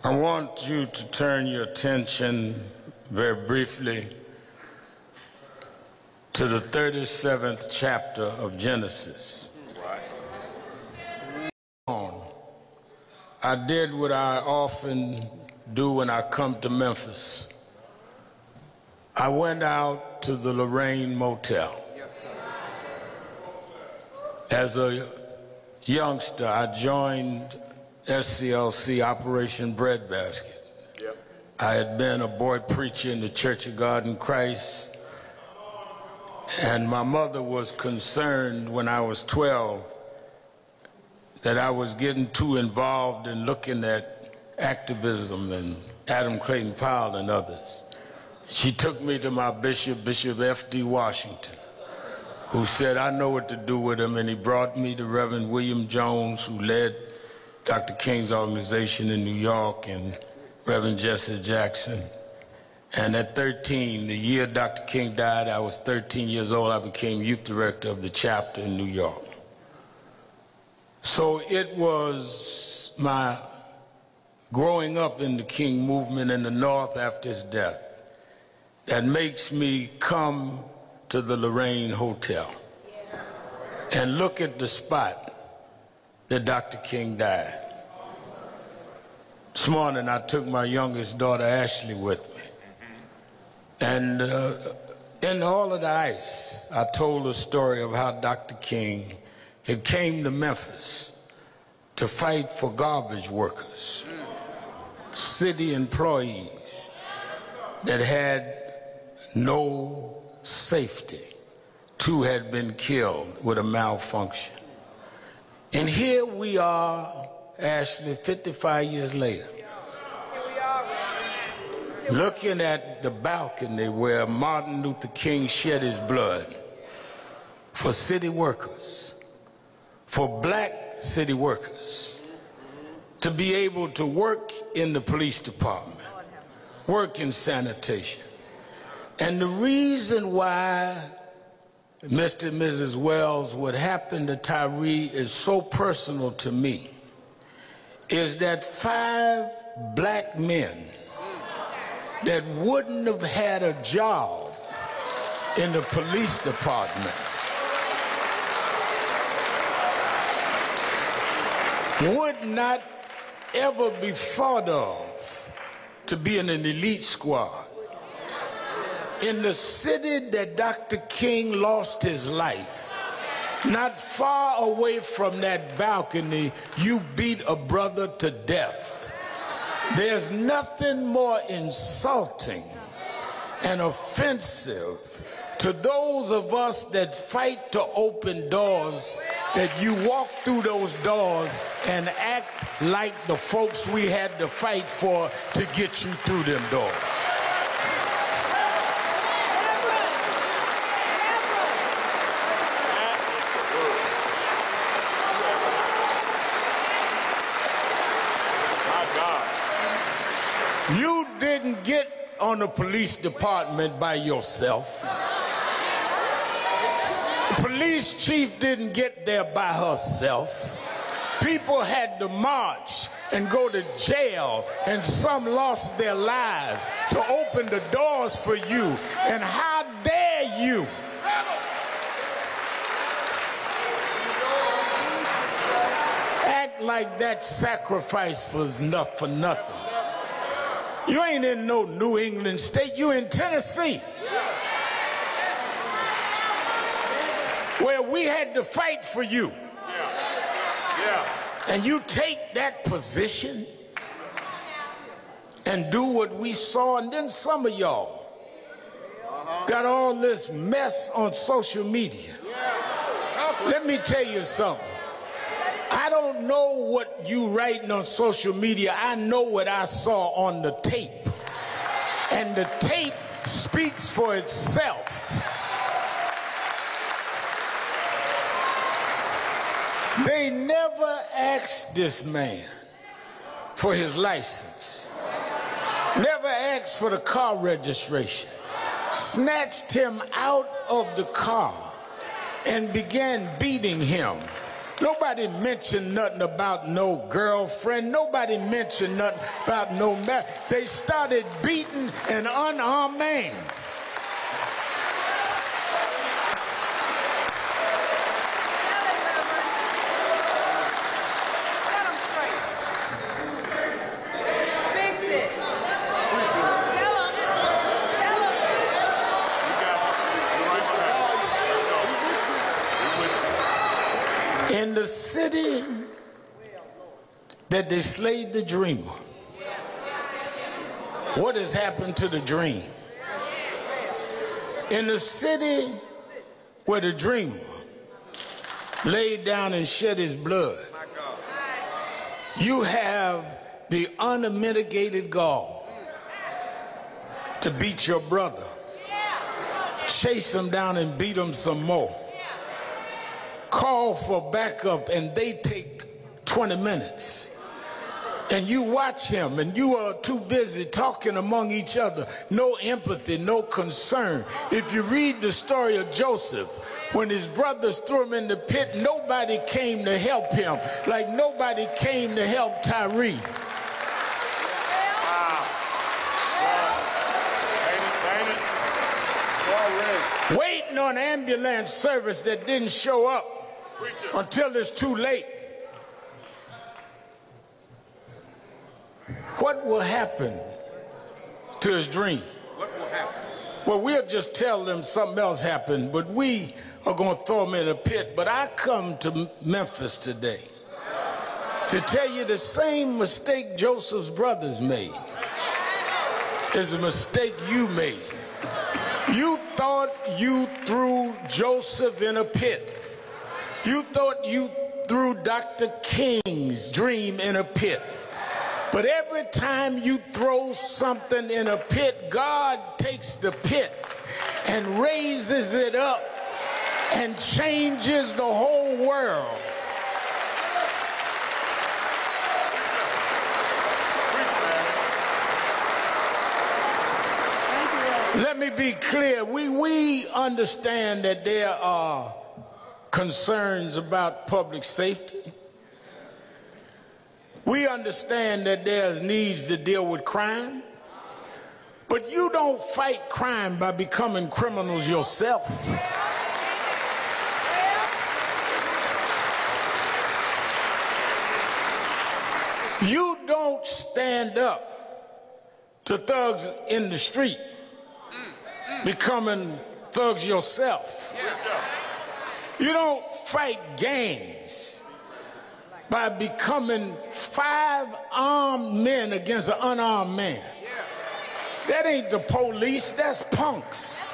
I want you to turn your attention very briefly to the 37th chapter of Genesis. I did what I often do when I come to Memphis. I went out to the Lorraine Motel. As a youngster, I joined SCLC, Operation Breadbasket. I had been a boy preacher in the Church of God in Christ, and my mother was concerned when I was 12 that I was getting too involved in looking at activism and Adam Clayton Powell and others. She took me to my bishop, Bishop F.D. Washington, who said, I know what to do with him, and he brought me to Reverend William Jones, who led Dr. King's organization in New York, and Reverend Jesse Jackson. And at 13, the year Dr. King died, I was 13 years old, I became youth director of the chapter in New York. So it was my growing up in the King movement in the North after his death that makes me come to the Lorraine Hotel and look at the spot that Dr. King died. This morning I took my youngest daughter Ashley with me, and in all of the ice I told the story of how Dr. King had came to Memphis to fight for garbage workers, city employees that had no safety. 2 had been killed with a malfunction. And here we are, Ashley, 55 years later, looking at the balcony where Martin Luther King shed his blood for city workers, for black city workers, to be able to work in the police department, work in sanitation. And the reason why, Mr. and Mrs. Wells, what happened to Tyre is so personal to me is that 5 black men that wouldn't have had a job in the police department would not ever be thought of to be in an elite squad. In the city that Dr. King lost his life, not far away from that balcony, you beat a brother to death. There's nothing more insulting and offensive to those of us that fight to open doors, that you walk through those doors and act like the folks we had to fight for to get you through them doors. You didn't get on the police department by yourself. The police chief didn't get there by herself. People had to march and go to jail, and some lost their lives to open the doors for you. And how dare you act like that sacrifice was enough for nothing? You ain't in no New England state, you in Tennessee, where we had to fight for you. And you take that position and do what we saw, and then some of y'all got all this mess on social media. Let me tell you something. I don't know what you writing on social media. I know what I saw on the tape. And the tape speaks for itself. They never asked this man for his license. Never asked for the car registration. Snatched him out of the car and began beating him Nobody mentioned nothing about no girlfriend. Nobody mentioned nothing about no man. They started beating an unarmed man. In the city that they slayed the dreamer, what has happened to the dream? In the city where the dreamer laid down and shed his blood, you have the unmitigated gall to beat your brother, chase him down and beat him some more, call for backup, and they take 20 minutes. And you watch him, and you are too busy talking among each other. No empathy, no concern. If you read the story of Joseph, when his brothers threw him in the pit, nobody came to help him, like nobody came to help Tyre. Waiting on ambulance service that didn't show up until it's too late. What will happen to his dream? What will happen? Well, we'll just tell them something else happened, but we are going to throw him in a pit. But I come to Memphis today to tell you the same mistake Joseph's brothers made is a mistake you made. You thought you threw Joseph in a pit. You thought you threw Dr. King's dream in a pit. But every time you throw something in a pit, God takes the pit and raises it up and changes the whole world. Let me be clear. We understand that there are concerns about public safety. We understand that there's needs to deal with crime. But you don't fight crime by becoming criminals yourself. You don't stand up to thugs in the street becoming thugs yourself. You don't fight gangs by becoming 5 armed men against an unarmed man. That ain't the police, that's punks.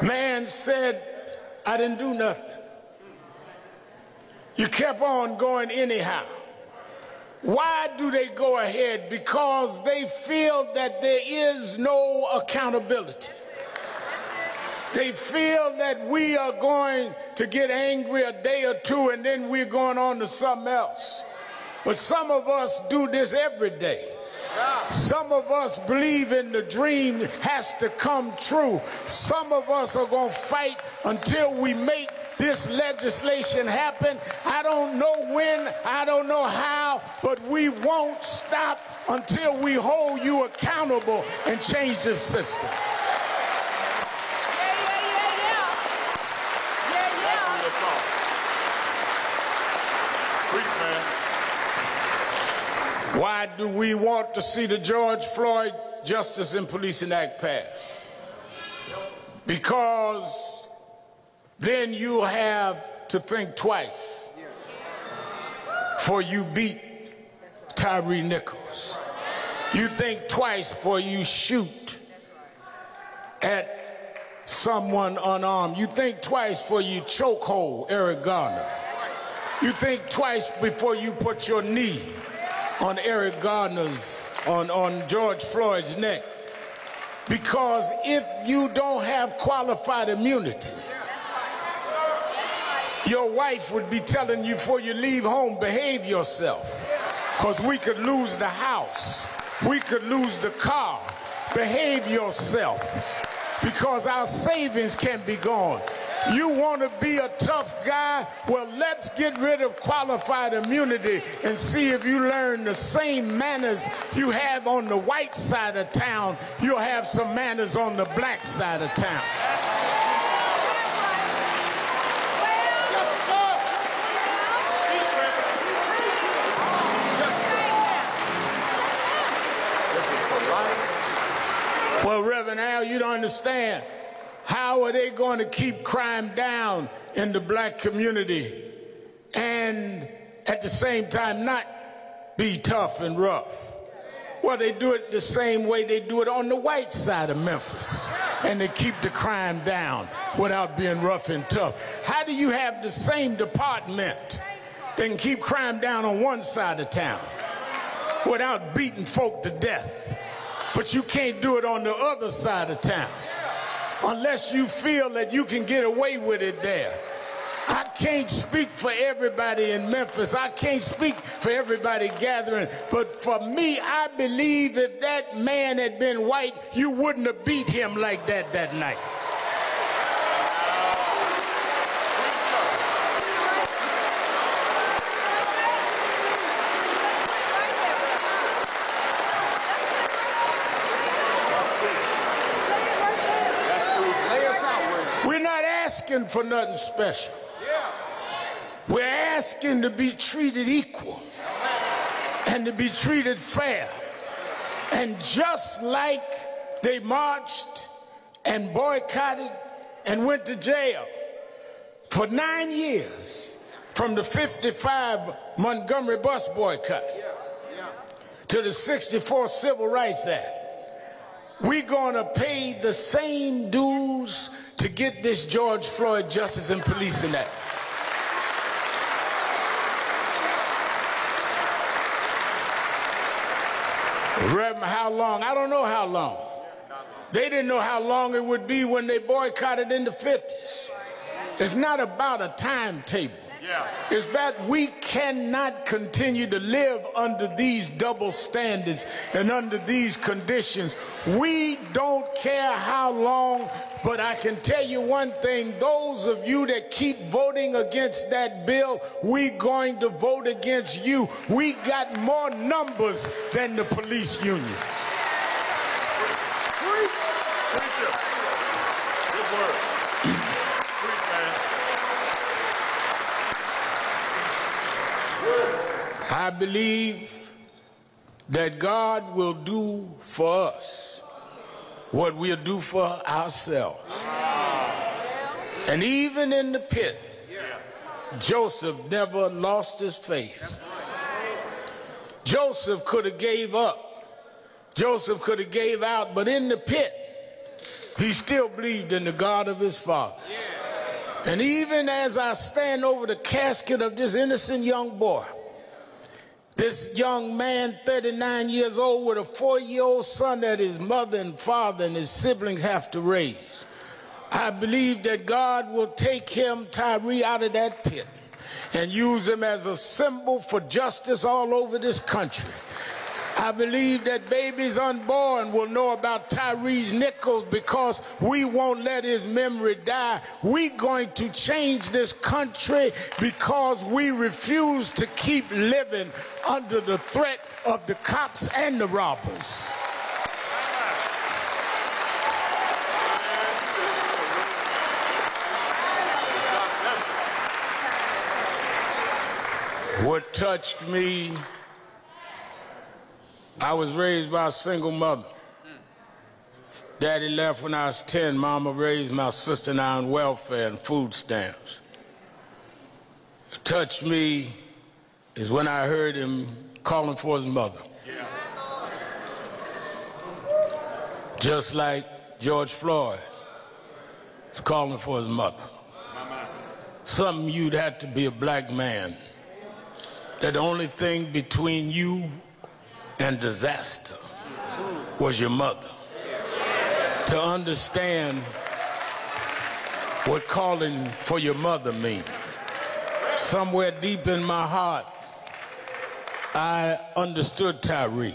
Man said, I didn't do nothing. You kept on going anyhow. Why do they go ahead? Because they feel that there is no accountability. They feel that we are going to get angry a day or two and then we're going on to something else. But some of us do this every day. Some of us believe in the dream has to come true. Some of us are going to fight until we make this legislation happen. I don't know when, I don't know how, but we won't stop until we hold you accountable and change the system. Why do we want to see the George Floyd Justice in Policing Act passed? Because then you have to think twice before you beat Tyre Nichols. You think twice before you shoot at someone unarmed. You think twice before you chokehold Eric Garner. You think twice before you put your knee on Eric Garner's, on George Floyd's neck. Because if you don't have qualified immunity, your wife would be telling you before you leave home, behave yourself. Because we could lose the house. We could lose the car. Behave yourself. Because our savings can be gone. You want to be a tough guy? Well, let's get rid of qualified immunity and see if you learn the same manners you have on the white side of town. You'll have some manners on the black side of town. Well, Reverend Al, you don't understand. How are they going to keep crime down in the black community and at the same time not be tough and rough? Well, they do it the same way they do it on the white side of Memphis, and they keep the crime down without being rough and tough. How do you have the same department that can keep crime down on one side of town without beating folk to death, but you can't do it on the other side of town? Unless you feel that you can get away with it there. I can't speak for everybody in Memphis. I can't speak for everybody gathering. But for me, I believe if that man had been white, you wouldn't have beat him like that that night. For nothing special. We're asking to be treated equal and to be treated fair. And just like they marched and boycotted and went to jail for 9 years from the 55 Montgomery bus boycott to the 64 Civil Rights Act, we're going to pay the same dues to get this George Floyd Justice and Policing Act. Reverend, how long? I don't know how long. They didn't know how long it would be when they boycotted in the 50s. It's not about a timetable. It's that we cannot continue to live under these double standards and under these conditions. We don't care how long, but I can tell you one thing, those of you that keep voting against that bill, we're going to vote against you. We got more numbers than the police union. Good word. I believe that God will do for us what we'll do for ourselves. And even in the pit, Joseph never lost his faith. Joseph could have gave up. Joseph could have gave out, but in the pit, he still believed in the God of his fathers. And even as I stand over the casket of this innocent young boy, this young man, 39 years old, with a 4-year-old son that his mother and father and his siblings have to raise, I believe that God will take him, Tyre, out of that pit and use him as a symbol for justice all over this country. I believe that babies unborn will know about Tyre Nichols because we won't let his memory die. We're going to change this country because we refuse to keep living under the threat of the cops and the robbers. What touched me, I was raised by a single mother. Daddy left when I was 10. Mama raised my sister and I on welfare and food stamps. What touched me is when I heard him calling for his mother. Just like George Floyd is calling for his mother. Something you'd have to be a black man. That the only thing between you and disaster was your mother. to understand what calling for your mother means. Somewhere deep in my heart, I understood Tyre.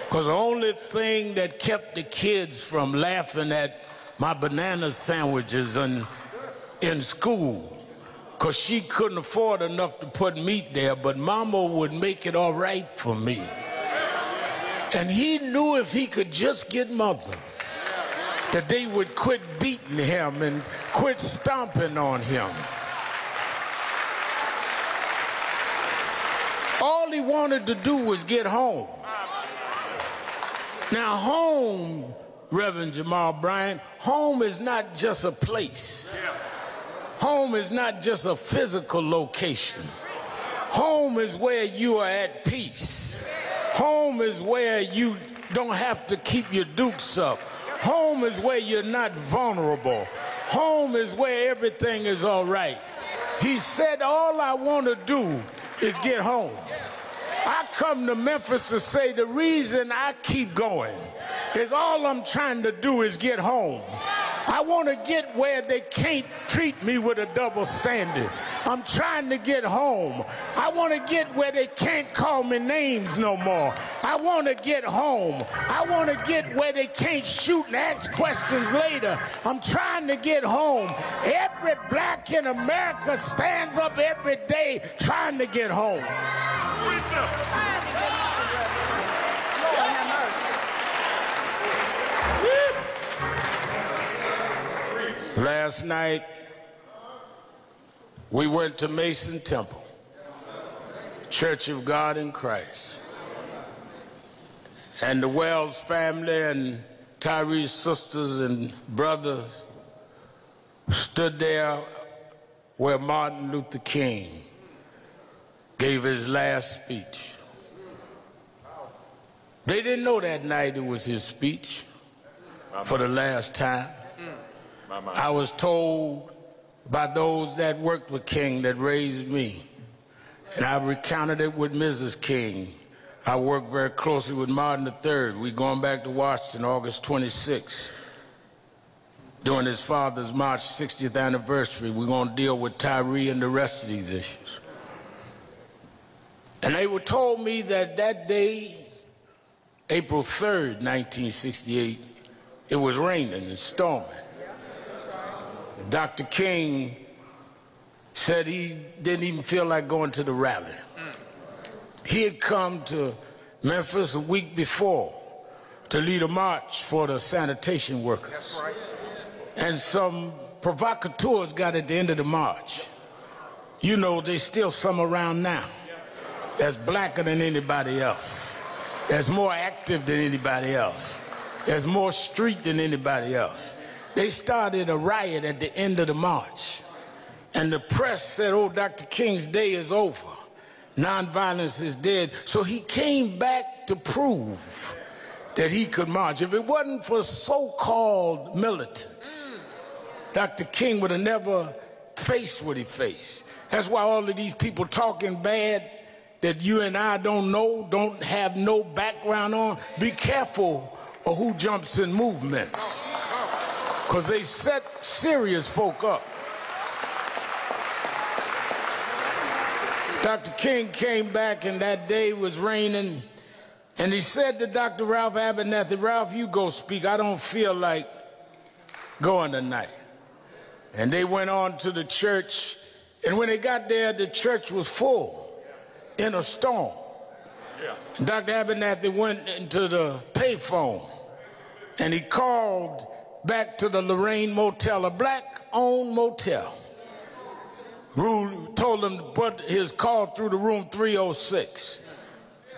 Because the only thing that kept the kids from laughing at my banana sandwiches in school, because she couldn't afford enough to put meat there, but Mama would make it all right for me. And he knew if he could just get Mother, that they would quit beating him and quit stomping on him. All he wanted to do was get home. Now, home, Reverend Jamal Bryant, home is not just a place. Home is not just a physical location. Home is where you are at peace. Home is where you don't have to keep your dukes up. Home is where you're not vulnerable. Home is where everything is all right. He said, all I want to do is get home. I come to Memphis to say the reason I keep going is all I'm trying to do is get home. I want to get where they can't treat me with a double standard. I'm trying to get home. I want to get where they can't call me names no more. I want to get home. I want to get where they can't shoot and ask questions later. I'm trying to get home. Every black in America stands up every day trying to get home. Last night, we went to Mason Temple, Church of God in Christ. And the Wells family and Tyre's sisters and brothers stood there where Martin Luther King gave his last speech. They didn't know that night it was his speech for the last time. I was told by those that worked with King that raised me, and I recounted it with Mrs. King. I worked very closely with Martin III. We're going back to Washington August 26th. During his father's March 60th anniversary, we're going to deal with Tyre and the rest of these issues. And they were told me that that day, April 3rd, 1968, it was raining and storming. Dr. King said he didn't even feel like going to the rally. He had come to Memphis a week before to lead a march for the sanitation workers. That's right. And some provocateurs got at the end of the march. You know, there's still some around now that's blacker than anybody else, that's more active than anybody else, that's more street than anybody else. They started a riot at the end of the march. And the press said, oh, Dr. King's day is over. Nonviolence is dead. So he came back to prove that he could march. If it wasn't for so-called militants, Dr. King would have never faced what he faced. That's why all of these people talking bad that you and I don't know, don't have no background on, be careful of who jumps in movements, because they set serious folk up. Dr. King came back, and that day was raining, and he said to Dr. Ralph Abernathy, Ralph, you go speak. I don't feel like going tonight. And they went on to the church, and when they got there, the church was full in a storm. Dr. Abernathy went into the payphone, and he called back to the Lorraine Motel, a black-owned motel. Told him to put his call through to room 306.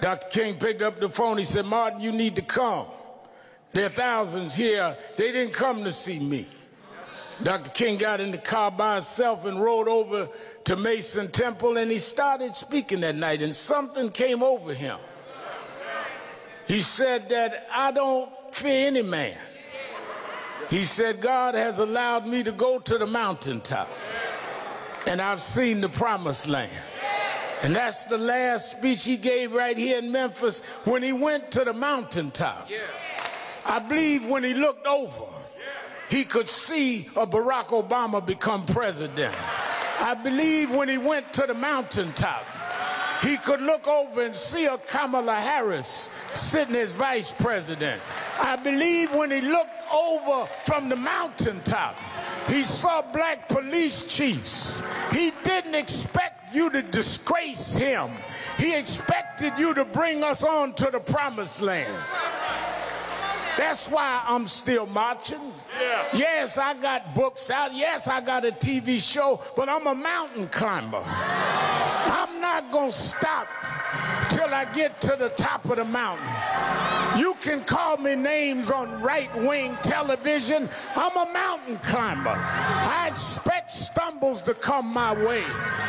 Dr. King picked up the phone. He said, Martin, you need to come. There are thousands here. They didn't come to see me. Dr. King got in the car by himself and rode over to Mason Temple, and he started speaking that night, and something came over him. He said that I don't fear any man. He said, God has allowed me to go to the mountaintop, and I've seen the promised land. And that's the last speech he gave right here in Memphis when he went to the mountaintop. I believe when he looked over, he could see a Barack Obama become president. I believe when he went to the mountaintop, he could look over and see a Kamala Harris sitting as vice president. I believe when he looked over from the mountaintop, he saw black police chiefs. He didn't expect you to disgrace him. He expected you to bring us on to the promised land. That's why I'm still marching. Yes, I got books out. Yes, I got a TV show, but I'm a mountain climber. I'm not going to stop till I get to the top of the mountain. You can call me names on right-wing television. I'm a mountain climber. I expect stumbles to come my way.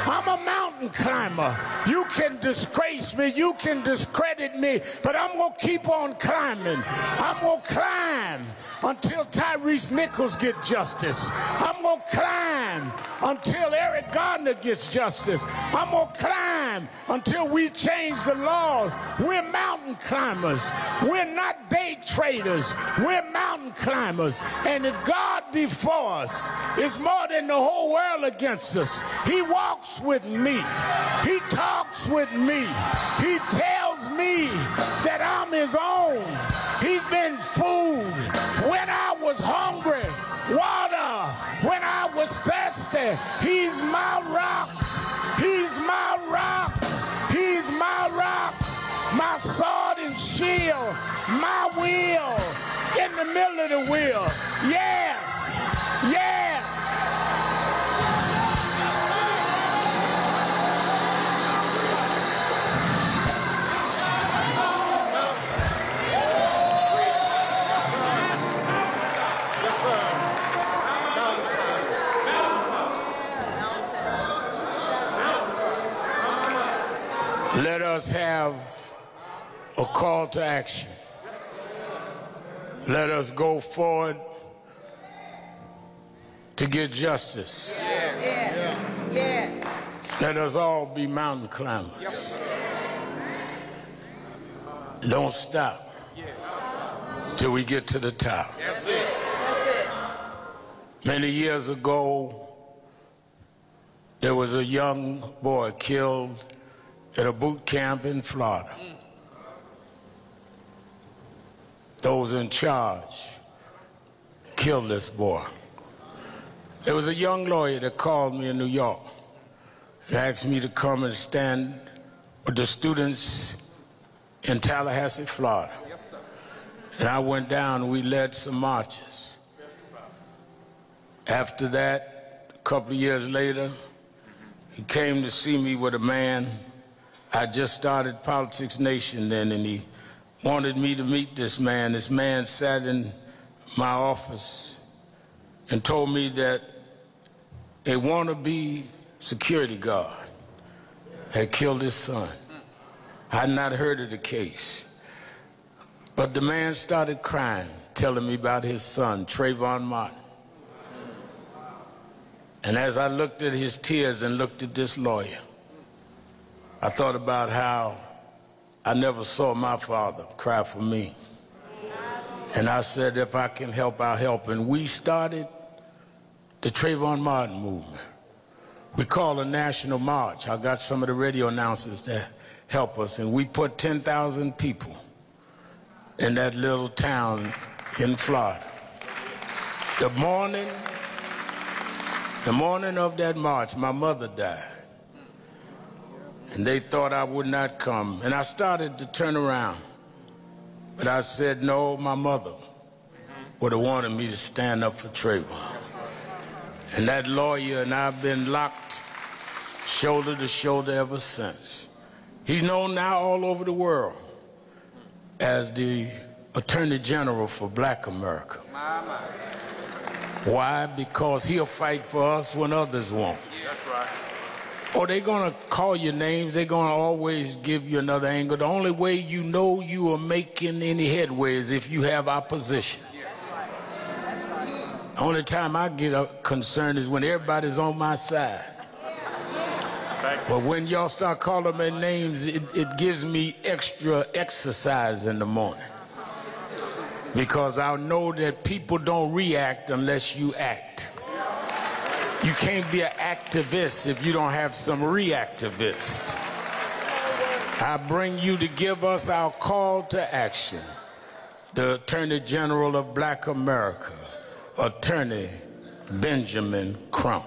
I'm a mountain climber. You can disgrace me. You can discredit me, but I'm going to keep on climbing. I'm going to climb until Tyre Nichols gets justice. I'm going to climb until Eric Gardner gets justice. I'm going to climb until we change the laws. We're mountain climbers. We're not day traders. We're mountain climbers. And if God before us is more than the whole world against us, he walks with me. He talks with me. He tells me that I'm his own. He's been food when I was hungry, water when I was thirsty. He's my rock. He's my rock. He's my rock. My sword and shield, my wheel in the middle of the wheel. Yes, yes. Let us have a call to action. Let us go forward to get justice. Yes. Yes. Let us all be mountain climbers. Don't stop till we get to the top. That's it. That's it. Many years ago, there was a young boy killed at a boot camp in Florida. Those in charge killed this boy. There was a young lawyer that called me in New York and asked me to come and stand with the students in Tallahassee, Florida. And I went down and we led some marches. After that, a couple of years later, he came to see me with a man. I just started Politics Nation then, and he wanted me to meet this man. This man sat in my office and told me that a wannabe security guard had killed his son. I had not heard of the case. But the man started crying, telling me about his son, Trayvon Martin. And as I looked at his tears and looked at this lawyer, I thought about how I never saw my father cry for me. And I said, if I can help, I'll help. And we started the Trayvon Martin movement. We called a national march. I got some of the radio announcers that help us, and we put 10,000 people in that little town in Florida. The morning of that march, my mother died. And they thought I would not come. And I started to turn around. But I said, no, my mother would have wanted me to stand up for Trayvon. And that lawyer and I have been locked shoulder to shoulder ever since. He's known now all over the world as the Attorney General for Black America. Why? Because he'll fight for us when others won't. That's right. Or they're going to call you names. They're going to always give you another angle. The only way you know you are making any headway is if you have opposition. That's right. That's right. The only time I get concerned is when everybody's on my side. But when y'all start calling me names, it gives me extra exercise in the morning. because I know that people don't react unless you act. You can't be an activist if you don't have some reactivist. I bring you to give us our call to action. The Attorney General of Black America, Attorney Benjamin Crump.